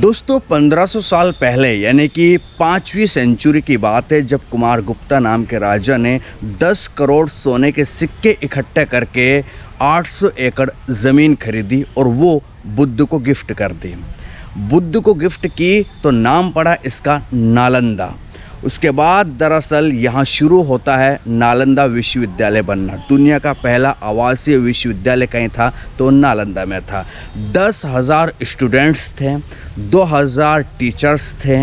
दोस्तों 1500 साल पहले यानी कि 5वीं सेंचुरी की बात है, जब कुमारगुप्ता नाम के राजा ने 10 करोड़ सोने के सिक्के इकट्ठे करके 800 एकड़ ज़मीन खरीदी और वो बुद्ध को गिफ्ट कर दी। बुद्ध को गिफ्ट की तो नाम पड़ा इसका नालंदा। उसके बाद दरअसल यहाँ शुरू होता है नालंदा विश्वविद्यालय बनना। दुनिया का पहला आवासीय विश्वविद्यालय कहीं था तो नालंदा में था। 10,000 स्टूडेंट्स थे, 2,000 टीचर्स थे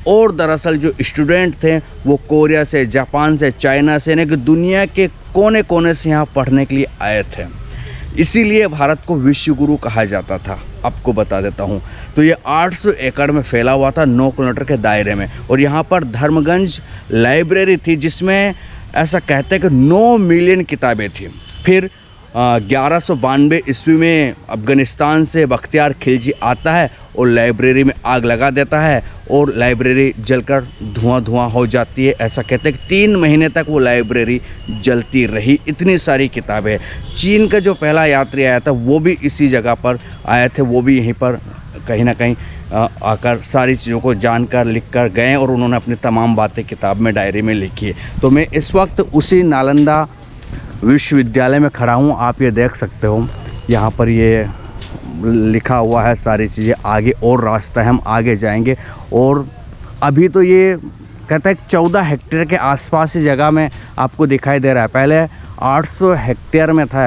और दरअसल जो स्टूडेंट थे वो कोरिया से, जापान से, चाइना से, यानी कि दुनिया के कोने कोने से यहाँ पढ़ने के लिए आए थे। इसीलिए भारत को विश्व गुरु कहा जाता था। आपको बता देता हूँ, तो ये 800 एकड़ में फैला हुआ था, 9 किलोमीटर के दायरे में। और यहाँ पर धर्मगंज लाइब्रेरी थी जिसमें ऐसा कहते हैं कि 9 मिलियन किताबें थी। फिर 1192 ईस्वी में अफ़गानिस्तान से बख्तियार खिलजी आता है और लाइब्रेरी में आग लगा देता है और लाइब्रेरी जलकर धुआं हो जाती है। ऐसा कहते हैं कि 3 महीने तक वो लाइब्रेरी जलती रही, इतनी सारी किताबें। चीन का जो पहला यात्री आया था वो भी इसी जगह पर आए थे, वो भी यहीं पर कहीं ना कहीं आकर सारी चीज़ों को जानकर लिख कर गए और उन्होंने अपनी तमाम बातें किताब में, डायरी में लिखी है। तो मैं इस वक्त उसी नालंदा विश्वविद्यालय में खड़ा हूँ। आप ये देख सकते हो, यहाँ पर ये लिखा हुआ है सारी चीज़ें। आगे और रास्ता है, हम आगे जाएंगे। और अभी तो ये कहता है 14 हेक्टेयर के आसपास ही जगह में आपको दिखाई दे रहा है। पहले 800 हेक्टेयर में था,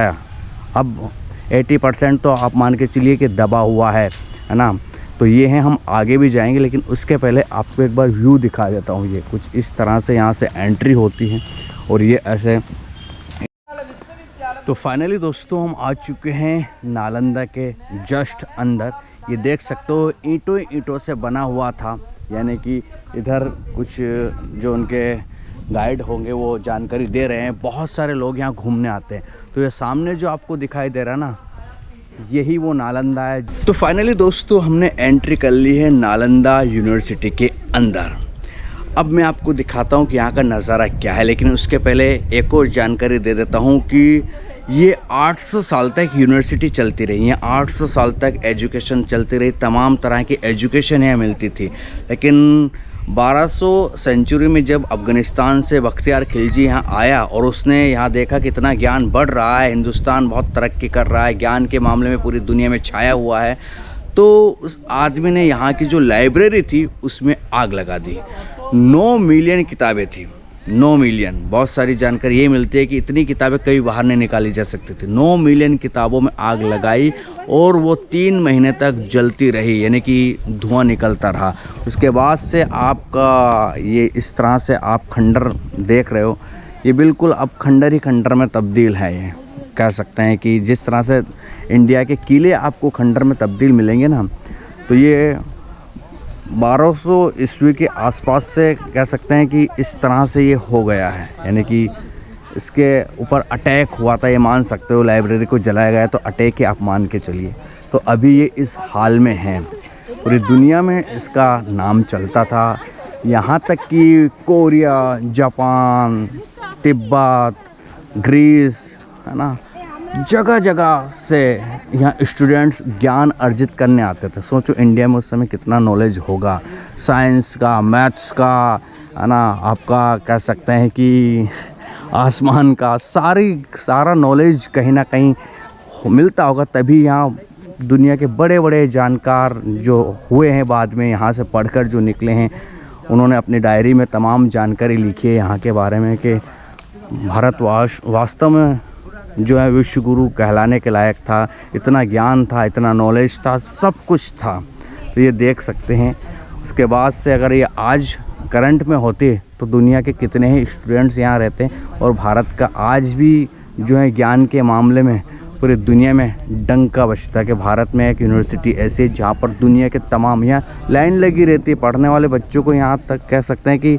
अब 80% तो आप मान के चलिए कि दबा हुआ है ना। तो ये हैं, हम आगे भी जाएंगे, लेकिन उसके पहले आपको एक बार व्यू दिखा देता हूँ। ये कुछ इस तरह से यहाँ से एंट्री होती है और ये ऐसे। तो फाइनली दोस्तों हम आ चुके हैं नालंदा के जस्ट अंदर। ये देख सकते हो ईंटों से बना हुआ था, यानी कि इधर कुछ जो उनके गाइड होंगे वो जानकारी दे रहे हैं। बहुत सारे लोग यहाँ घूमने आते हैं। तो ये सामने जो आपको दिखाई दे रहा है ना, यही वो नालंदा है। तो फाइनली दोस्तों हमने एंट्री कर ली है नालंदा यूनिवर्सिटी के अंदर। अब मैं आपको दिखाता हूँ कि यहाँ का नज़ारा क्या है, लेकिन उसके पहले एक और जानकारी दे देता हूँ कि ये 800 साल तक यूनिवर्सिटी चलती रही है। 800 साल तक एजुकेशन चलती रही, तमाम तरह की एजुकेशन यहाँ मिलती थी। लेकिन 1200 सेंचुरी में जब अफ़गानिस्तान से बख्तियार खिलजी यहाँ आया और उसने यहाँ देखा कि इतना ज्ञान बढ़ रहा है, हिंदुस्तान बहुत तरक्की कर रहा है, ज्ञान के मामले में पूरी दुनिया में छाया हुआ है, तो उस आदमी ने यहाँ की जो लाइब्रेरी थी उसमें आग लगा दी। 9 मिलियन किताबें थी, 9 मिलियन। बहुत सारी जानकारी ये मिलती है कि इतनी किताबें कभी बाहर नहीं निकाली जा सकती थी। 9 मिलियन किताबों में आग लगाई और वो 3 महीने तक जलती रही, यानी कि धुआं निकलता रहा। उसके बाद से आपका ये इस तरह से आप खंडर देख रहे हो, ये बिल्कुल अब खंडर ही खंडर में तब्दील है। ये कह सकते हैं कि जिस तरह से इंडिया के किले आपको खंडर में तब्दील मिलेंगे ना, तो ये 1200 ईस्वी के आसपास से कह सकते हैं कि इस तरह से ये हो गया है। यानी कि इसके ऊपर अटैक हुआ था, ये मान सकते हो। लाइब्रेरी को जलाया गया तो अटैक ही आप मान के चलिए। तो अभी ये इस हाल में है। पूरी दुनिया में इसका नाम चलता था, यहाँ तक कि कोरिया, जापान, तिब्बत, ग्रीस, है ना, जगह जगह से यहाँ स्टूडेंट्स ज्ञान अर्जित करने आते थे। सोचो इंडिया में उस समय कितना नॉलेज होगा, साइंस का, मैथ्स का, है ना, आपका कह सकते हैं कि आसमान का, सारा नॉलेज कहीं ना कहीं मिलता होगा। तभी यहाँ दुनिया के बड़े बड़े जानकार जो हुए हैं बाद में, यहाँ से पढ़कर जो निकले हैं, उन्होंने अपनी डायरी में तमाम जानकारी लिखी है यहाँ के बारे में कि भारत वास्तव में जो है विश्व गुरु कहलाने के लायक था। इतना ज्ञान था, इतना नॉलेज था, सब कुछ था। तो ये देख सकते हैं। उसके बाद से अगर ये आज करंट में होते तो दुनिया के कितने ही स्टूडेंट्स यहाँ रहते और भारत का आज भी जो है ज्ञान के मामले में पूरी दुनिया में डंका बजता कि भारत में एक यूनिवर्सिटी ऐसी है जहाँ पर दुनिया के तमाम, यहाँ लाइन लगी रहती है पढ़ने वाले बच्चों को। यहाँ तक कह सकते हैं कि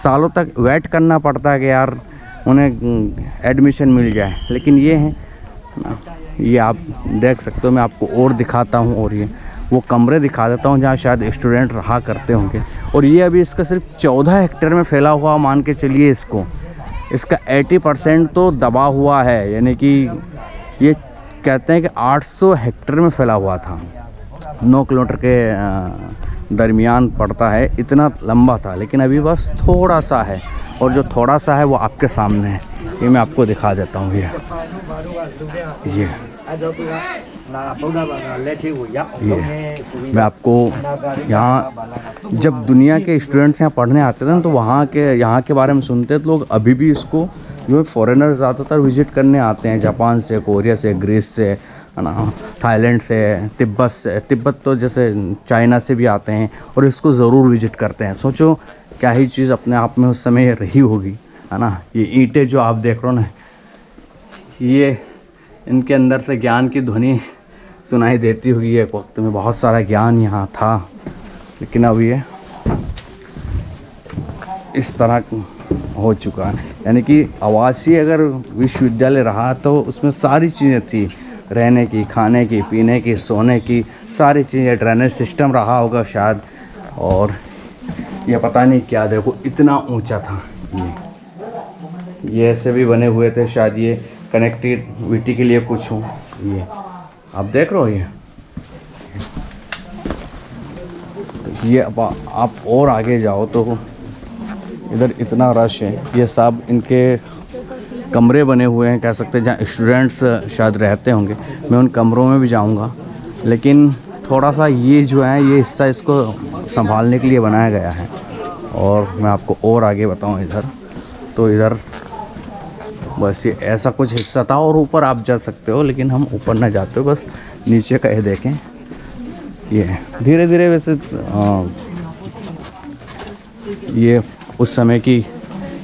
सालों तक वेट करना पड़ता है कि यार उन्हें एडमिशन मिल जाए। लेकिन ये है ना, ये आप देख सकते हो। मैं आपको और दिखाता हूँ और ये वो कमरे दिखा देता हूँ जहाँ शायद स्टूडेंट रहा करते होंगे। और ये अभी इसका सिर्फ 14 हेक्टेयर में फैला हुआ मान के चलिए इसको। इसका 80% तो दबा हुआ है, यानी कि ये कहते हैं कि 800 हेक्टेयर में फैला हुआ था। 9 किलोमीटर के दरमियान पड़ता है, इतना लंबा था, लेकिन अभी बस थोड़ा सा है, और जो थोड़ा सा है वो आपके सामने है। ये मैं आपको दिखा देता हूँ। ये मैं आपको यहाँ, जब दुनिया के स्टूडेंट्स यहाँ पढ़ने आते थे ना, तो यहाँ के बारे में सुनते तो लोग अभी भी इसको, जो फॉरेनर ज़्यादातर विज़िट करने आते हैं, जापान से, कोरिया से, ग्रीस से, है ना, थाईलैंड से, तिब्बत से, तिब्बत तो जैसे चाइना से भी आते हैं और इसको ज़रूर विज़िट करते हैं। सोचो क्या ही चीज़ अपने आप में उस समय रही होगी, है ना। ये ईंटें जो आप देख रहे हो ना, ये इनके अंदर से ज्ञान की ध्वनि सुनाई देती होगी। एक वक्त में बहुत सारा ज्ञान यहाँ था, लेकिन अब ये इस तरह हो चुका है। यानी कि आवासीय अगर विश्वविद्यालय रहा तो उसमें सारी चीज़ें थी, रहने की, खाने की, पीने की, सोने की, सारी चीज़ें। ड्रेनेज सिस्टम रहा होगा शायद, और ये पता नहीं क्या, देखो इतना ऊंचा था। ये ऐसे भी बने हुए थे, शायद ये कनेक्टिविटी के लिए कुछ हो। ये आप देख रहे हो, ये अब आप और आगे जाओ तो इधर इतना रश है। ये सब इनके कमरे बने हुए हैं, कह सकते हैं, जहाँ स्टूडेंट्स शायद रहते होंगे। मैं उन कमरों में भी जाऊंगा, लेकिन थोड़ा सा ये जो है, ये हिस्सा इसको संभालने के लिए बनाया गया है। और मैं आपको और आगे बताऊं, इधर तो इधर बस ये ऐसा कुछ हिस्सा था, और ऊपर आप जा सकते हो, लेकिन हम ऊपर ना जाते हो, बस नीचे का ये देखें। ये धीरे धीरे वैसे ये उस समय की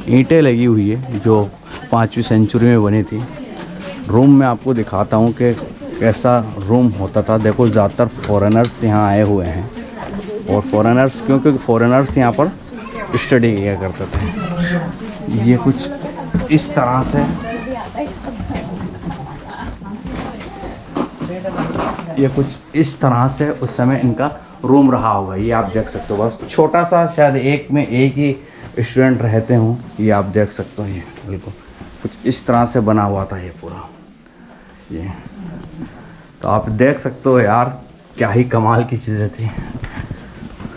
ईंटें लगी हुई है जो 5वीं सेंचुरी में बनी थी। रूम में आपको दिखाता हूँ कि कैसा रूम होता था। देखो ज़्यादातर फॉरेनर्स यहाँ आए हुए हैं, और फॉरेनर्स क्योंकि फॉरेनर्स यहाँ पर स्टडी किया करते थे। ये कुछ इस तरह से, ये कुछ इस तरह से उस समय इनका रूम रहा होगा। ये आप देख सकते हो, बस छोटा सा, शायद एक में एक ही स्टूडेंट रहते हों। ये आप देख सकते हो, ये बिल्कुल कुछ इस तरह से बना हुआ था ये पूरा। ये तो आप देख सकते हो यार, क्या ही कमाल की चीज़ें थी।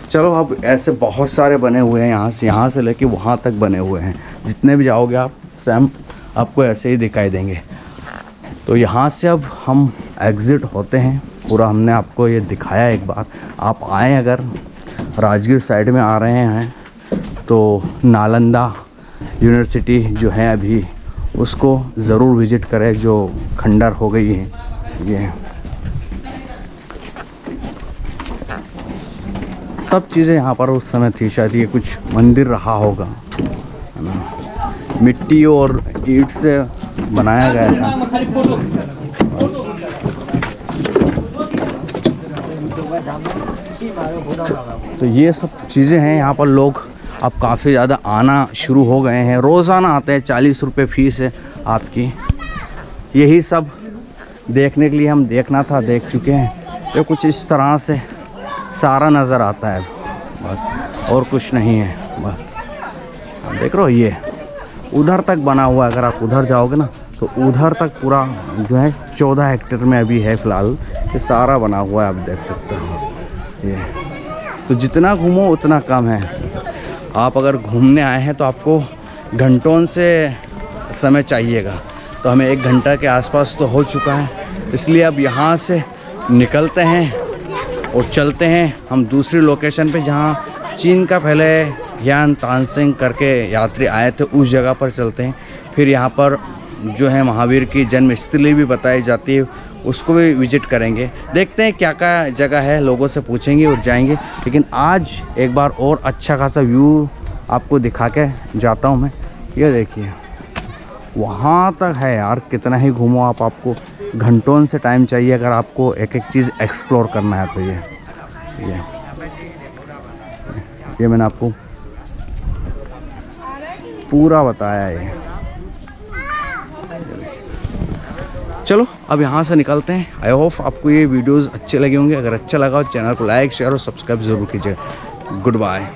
चलो, अब ऐसे बहुत सारे बने हुए हैं, यहाँ से लेके वहाँ तक बने हुए हैं। जितने भी जाओगे आप, सेम आपको ऐसे ही दिखाई देंगे। तो यहाँ से अब हम एग्ज़िट होते हैं। पूरा हमने आपको ये दिखाया एक बार। आप आए, अगर राजगीर साइड में आ रहे हैं तो नालंदा यूनिवर्सिटी जो है अभी, उसको ज़रूर विज़िट करें, जो खंडर हो गई है। ये सब चीज़ें यहाँ पर उस समय थी। शायद ये कुछ मंदिर रहा होगा, है ना। मिट्टी और ईंट से बनाया गया था। तो ये सब चीज़ें हैं यहाँ पर। लोग अब काफ़ी ज़्यादा आना शुरू हो गए हैं, रोज़ाना आते हैं। 40 रुपये फ़ीस है आपकी। यही सब देखने के लिए हम देखना था, देख चुके हैं। तो कुछ इस तरह से सारा नज़र आता है बस, और कुछ नहीं है बस। देख रहे हो, ये उधर तक बना हुआ है। अगर आप उधर जाओगे ना, तो उधर तक पूरा जो है 14 हेक्टेयर में अभी है फ़िलहाल। ये सारा बना हुआ है, आप देख सकते हो। ये तो जितना घूमो उतना कम है। आप अगर घूमने आए हैं तो आपको घंटों से समय चाहिएगा, तो हमें 1 घंटा के आसपास तो हो चुका है। इसलिए अब यहाँ से निकलते हैं और चलते हैं हम दूसरी लोकेशन पे, जहाँ चीन का पहले ह्यान तानसेन करके यात्री आए थे, उस जगह पर चलते हैं। फिर यहाँ पर जो है महावीर की जन्मस्थली भी बताई जाती है, उसको भी विज़िट करेंगे। देखते हैं क्या क्या जगह है, लोगों से पूछेंगे और जाएंगे। लेकिन आज एक बार और अच्छा खासा व्यू आपको दिखा के जाता हूँ मैं। ये देखिए, वहाँ तक है यार। कितना ही घूमो आप, आपको घंटों से टाइम चाहिए अगर आपको एक एक चीज़ एक्सप्लोर करना है। तो ये मैंने आपको पूरा बताया है। चलो, अब यहाँ से निकलते हैं। आई होप आपको ये वीडियोस अच्छे लगे होंगे। अगर अच्छा लगा हो, चैनल को लाइक, शेयर और सब्सक्राइब ज़रूर कीजिएगा। Good bye.